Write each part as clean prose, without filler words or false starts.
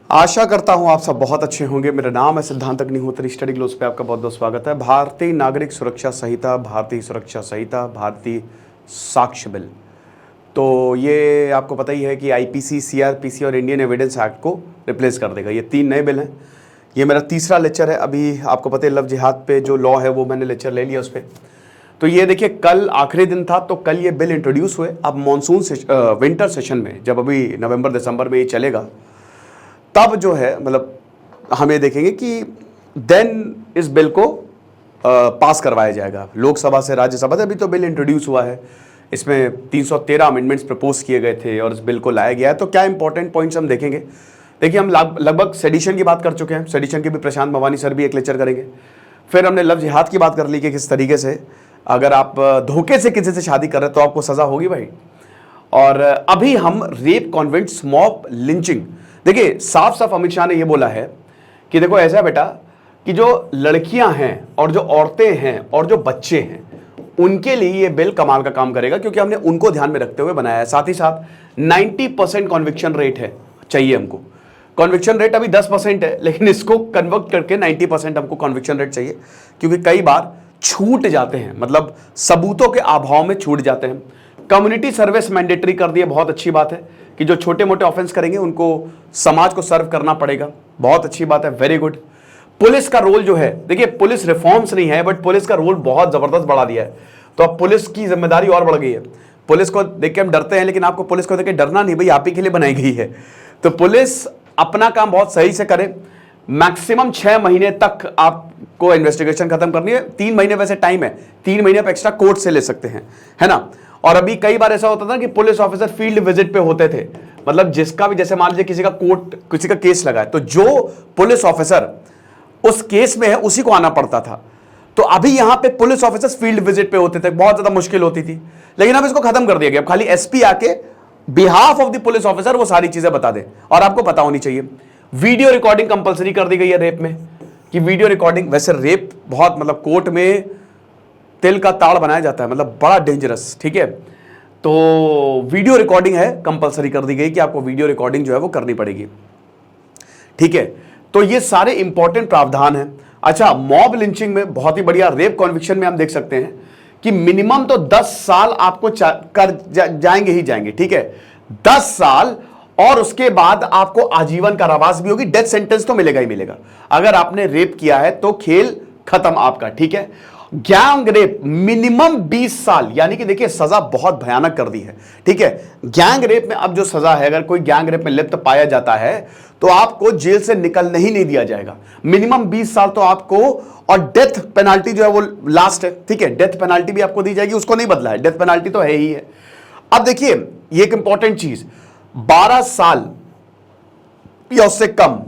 आशा करता हूं आप सब बहुत अच्छे होंगे। मेरा नाम है सिद्धांत अग्निहोत्री। स्टडी ग्लोस पे आपका बहुत बहुत स्वागत है। भारतीय नागरिक सुरक्षा संहिता, भारतीय सुरक्षा संहिता, भारतीय साक्ष्य बिल, तो ये आपको पता ही है कि आईपीसी, सीआरपीसी और इंडियन एविडेंस एक्ट को रिप्लेस कर देगा। ये 3 नए बिल हैं। ये मेरा तीसरा लेक्चर है। अभी आपको पता है लव जिहाद पे जो लॉ है वो मैंने लेक्चर ले लिया उस पर। तो ये देखिए, कल आखिरी दिन था, तो कल ये बिल इंट्रोड्यूस हुए। अब मानसून विंटर सेशन में, जब अभी नवंबर दिसंबर में ये चलेगा, तब जो है मतलब हम ये देखेंगे कि देन इस बिल को पास करवाया जाएगा लोकसभा से, राज्यसभा से। अभी तो बिल इंट्रोड्यूस हुआ है, इसमें 313 अमेंडमेंट्स प्रपोज किए गए थे और इस बिल को लाया गया है। तो क्या इंपॉर्टेंट पॉइंट्स हम देखेंगे। देखिए, हम लगभग सेडिशन की बात कर चुके हैं। सेडिशन की भी प्रशांत भवानी सर भी एक लेक्चर करेंगे। फिर हमने लव जिहाद की बात कर ली कि किस तरीके से अगर आप धोखे से किसी से शादी कर रहे हैं तो आपको सजा होगी भाई। और अभी हम रेप कॉन्वेंट्स, मॉब लिंचिंग। देखिए, साफ साफ अमित शाह ने यह बोला है कि देखो ऐसा है बेटा कि जो लड़कियां हैं और जो औरतें हैं और जो बच्चे हैं, उनके लिए ये बिल कमाल का काम करेगा, क्योंकि हमने उनको ध्यान में रखते हुए बनाया है। साथ ही साथ 90% कॉन्विक्शन रेट है, चाहिए हमको। कॉन्विक्शन रेट अभी 10% है, लेकिन इसको कन्वर्ट करके 90% हमको कॉन्विक्शन रेट चाहिए, क्योंकि कई बार छूट जाते हैं, मतलब सबूतों के अभाव में छूट जाते हैं। कम्युनिटी सर्विस मैंडेटरी कर दिए, बहुत अच्छी बात है कि जो छोटे मोटे ऑफेंस करेंगे उनको समाज को सर्व करना पड़ेगा, बहुत अच्छी बात है, वेरी गुड। पुलिस का रोल जो है, देखिए पुलिस रिफॉर्म्स नहीं है, बट पुलिस का रोल बहुत जबरदस्त बढ़ा दिया है। तो अब पुलिस की जिम्मेदारी और बढ़ गई है। पुलिस को देख के हम डरते हैं, लेकिन आपको पुलिस को देख के डरना नहीं भाई, आप ही के लिए बनाई गई है। तो पुलिस अपना काम बहुत सही से करे। मैक्सिमम 6 महीने तक आपको इन्वेस्टिगेशन खत्म करनी है। 3 महीने वैसे टाइम है, 3 महीने आप एक्स्ट्रा कोर्ट से ले सकते हैं, है ना। और अभी कई बार ऐसा होता था कि पुलिस ऑफिसर फील्ड विजिट पे होते थे, मतलब जिसका भी, जैसे मान लीजिए किसी का कोर्ट, किसी का केस लगा है, तो जो पुलिस ऑफिसर उस केस में है उसी को आना पड़ता था। तो अभी यहां पे पुलिस ऑफिसर्स फील्ड विजिट पे होते थे, बहुत ज्यादा मुश्किल होती थी, लेकिन अब इसको खत्म कर दिया गया। अब खाली एसपी आके behalf of the police officer वो सारी चीजें बता दे, और आपको पता होनी चाहिए। वीडियो रिकॉर्डिंग कंपलसरी कर दी गई है रेप में, कि वीडियो रिकॉर्डिंग, वैसे रेप बहुत मतलब कोर्ट में तिल का ताड़ बनाया जाता है, मतलब बड़ा डेंजरस, ठीक है। तो वीडियो रिकॉर्डिंग है, कंपलसरी कर दी गई कि आपको वीडियो रिकॉर्डिंग जो है वो करनी पड़ेगी, ठीक है। तो ये सारे इंपॉर्टेंट प्रावधान हैं। अच्छा, मॉब लिंचिंग में बहुत ही बढ़िया, रेप कॉन्विक्शन में हम देख सकते हैं कि मिनिमम तो 10 साल आपको जाएंगे ही जाएंगे, ठीक है, 10 साल, और उसके बाद आपको आजीवन कारावास भी होगी। डेथ सेंटेंस तो मिलेगा ही मिलेगा। अगर आपने रेप किया है तो खेल खत्म आपका, ठीक है। गैंग रेप मिनिमम 20 साल, यानी कि देखिए सजा बहुत भयानक कर दी है, ठीक है। गैंग रेप में अब जो सजा है, अगर कोई गैंग रेप में लिप्त पाया जाता है तो आपको जेल से निकलने ही नहीं दिया जाएगा। मिनिमम 20 साल तो आपको, और डेथ पेनाल्टी जो है वो लास्ट है, ठीक है। डेथ पेनाल्टी भी आपको दी जाएगी, उसको नहीं बदला है, डेथ पेनाल्टी तो है ही है। अब देखिए ये एक इंपॉर्टेंट चीज, 12 साल या उससे कम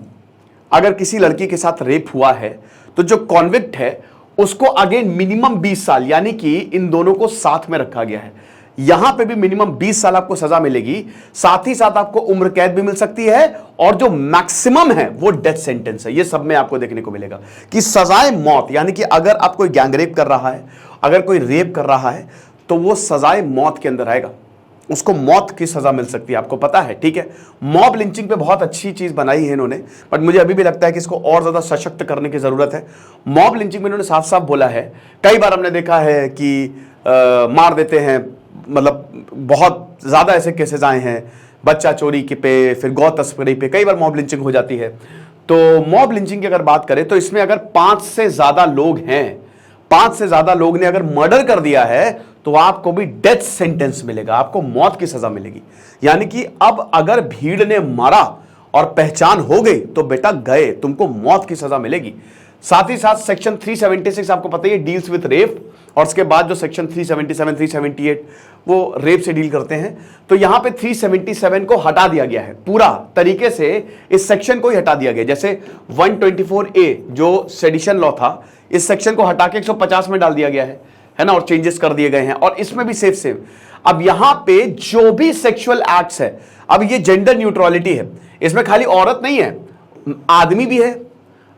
अगर किसी लड़की के साथ रेप हुआ है तो जो कॉन्विक्ट है उसको अगेन मिनिमम 20 साल, यानी कि इन दोनों को साथ में रखा गया है। यहां पे भी मिनिमम 20 साल आपको सजा मिलेगी, साथ ही साथ आपको उम्र कैद भी मिल सकती है, और जो मैक्सिमम है वो डेथ सेंटेंस है। ये सब में आपको देखने को मिलेगा कि सजाए मौत, यानी कि अगर आप कोई गैंग रेप कर रहा है, अगर कोई रेप कर रहा है, तो वो सजाए मौत के अंदर आएगा, उसको मौत की सजा मिल सकती है, आपको पता है, ठीक है। मॉब लिंचिंग पे बहुत अच्छी चीज बनाई है इन्होंने, बट मुझे अभी भी लगता है कि इसको और ज्यादा सशक्त करने की जरूरत है। मॉब लिंचिंग में इन्होंने साफ साफ बोला है, कई बार हमने देखा है कि मार देते हैं, मतलब बहुत ज्यादा ऐसे केसेस आए हैं, बच्चा चोरी के पे, फिर गौ तस्करी पे कई बार मॉब लिंचिंग हो जाती है। तो मॉब लिंचिंग की अगर बात करें तो इसमें अगर 5 से ज्यादा लोग हैं, 5 से ज्यादा लोग ने अगर मर्डर कर दिया है तो आपको भी डेथ सेंटेंस मिलेगा, आपको मौत की सजा मिलेगी। यानी कि अब अगर भीड़ ने मारा और पहचान हो गई तो बेटा गए, तुमको मौत की सजा मिलेगी। साथ ही साथ सेक्शन 376 आपको पता है डील्स विद रेप, और उसके बाद जो सेक्शन 377, 378 वो रेप से डील करते हैं। तो यहां पे 377 को हटा दिया गया है, पूरा तरीके से इस सेक्शन को ही हटा दिया गया। जैसे 124A जो सेडिशन लॉ था, इस सेक्शन को हटा के 150 में डाल दिया गया है ना, और चेंजेस कर दिए गए हैं, और इसमें भी सेम। अब यहां पे जो भी सेक्सुअल एक्ट्स है, अब ये जेंडर न्यूट्रलिटी है, इसमें खाली औरत नहीं है, आदमी भी है,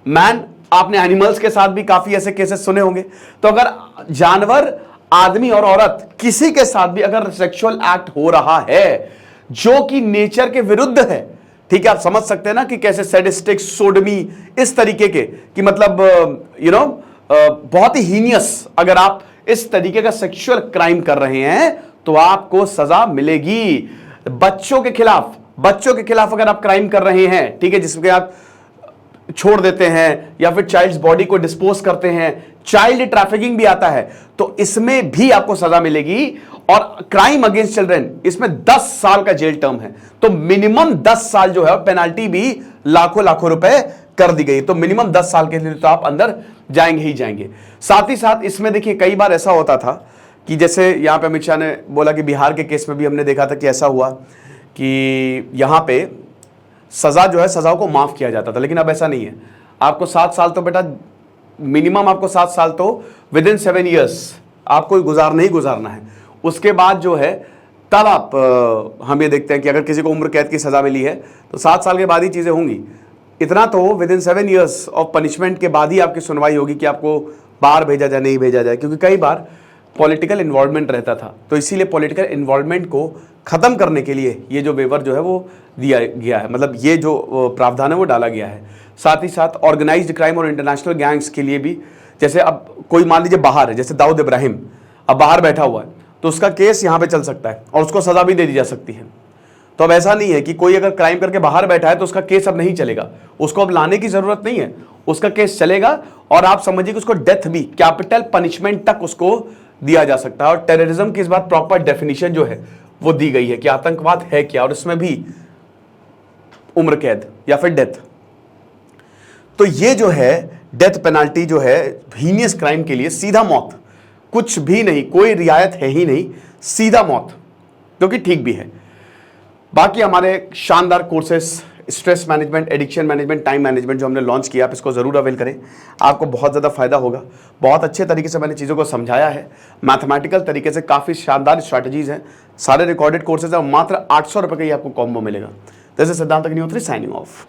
मैन। आपने एनिमल्स के साथ भी काफी ऐसे केसेस सुने होंगे। तो अगर जानवर, आदमी और औरत किसी के साथ भी अगर सेक्सुअल एक्ट हो रहा है जो कि नेचर के विरुद्ध है, ठीक है, आप समझ सकते हैं ना कि कैसे सैडिस्टिक, सोडमी, इस तरीके के कि मतलब बहुत ही हीनियस, अगर आप इस तरीके का सेक्सुअल क्राइम कर रहे हैं तो आपको सजा मिलेगी। बच्चों के खिलाफ अगर आप क्राइम कर रहे हैं, ठीक है, जिसमें आप छोड़ देते हैं या फिर चाइल्ड्स बॉडी को डिस्पोज करते हैं, चाइल्ड ट्रैफिकिंग भी आता है, तो इसमें भी आपको सजा मिलेगी। और क्राइम अगेंस्ट चिल्ड्रन, इसमें 10 साल का जेल टर्म है, तो मिनिमम 10 साल जो है, पेनाल्टी भी लाखों रुपए कर दी गई, तो मिनिमम 10 साल के लिए तो आप अंदर जाएंगे ही जाएंगे। साथ ही साथ इसमें देखिए कई बार ऐसा होता था कि जैसे यहां पे अमित शाह ने बोला कि बिहार के केस में भी हमने देखा था कि ऐसा हुआ कि यहां पे सजा जो है, सजाओं को माफ किया जाता था, लेकिन अब ऐसा नहीं है। आपको 7 साल तो बेटा मिनिमम, आपको 7 साल तो विद इन 7 ईयर्स आपको गुजारना है। उसके बाद जो है तब आप हम ये देखते हैं कि अगर किसी को उम्र कैद की सजा मिली है तो 7 साल के बाद ही चीजें होंगी। इतना तो with in 7 years of punishment के बाद ही आपकी सुनवाई होगी कि आपको बाहर भेजा जाए नहीं भेजा जाए, क्योंकि कई बार पॉलिटिकल इन्वॉल्वमेंट रहता था। तो इसीलिए पॉलिटिकल इन्वॉल्वमेंट को खत्म करने के लिए ये जो वेवर जो है वो दिया गया है, मतलब ये जो प्रावधान है वो डाला गया है। साथ ही साथ ऑर्गेनाइज्ड क्राइम और इंटरनेशनल गैंग्स के लिए भी, जैसे अब कोई मान लीजिए बाहर है, जैसे दाऊद इब्राहिम अब बाहर बैठा हुआ है, तो उसका केस यहाँ पे चल सकता है और उसको सजा भी दे दी जा सकती है। तो अब ऐसा नहीं है कि कोई अगर क्राइम करके बाहर बैठा है तो उसका केस अब नहीं चलेगा, उसको अब लाने की जरूरत नहीं है, उसका केस चलेगा। और आप समझिए कि उसको डेथ भी, कैपिटल पनिशमेंट तक उसको दिया जा सकता है। और टेररिज्म की इस बात प्रॉपर डेफिनेशन जो है वो दी गई है कि आतंकवाद है क्या, और इसमें भी उम्र कैद या फिर डेथ। तो ये जो है डेथ पेनाल्टी जो है हीनियस क्राइम के लिए सीधा मौत, कुछ भी नहीं, कोई रियायत है ही नहीं, सीधा मौत, जो कि ठीक भी है। बाकी हमारे शानदार courses, stress management, addiction management, time management जो हमने लॉन्च किया, आप इसको जरूर अवेल करें, आपको बहुत ज़्यादा फायदा होगा। बहुत अच्छे तरीके से मैंने चीज़ों को समझाया है, मैथमेटिकल तरीके से काफ़ी शानदार स्ट्रैटेजीज हैं, सारे रिकॉर्डेड कोर्सेज हैं, मात्र 800 रुपये का ही आपको कॉम्बो मिलेगा। जैसे सिद्धांत अग्निहोत्री साइनिंग ऑफ।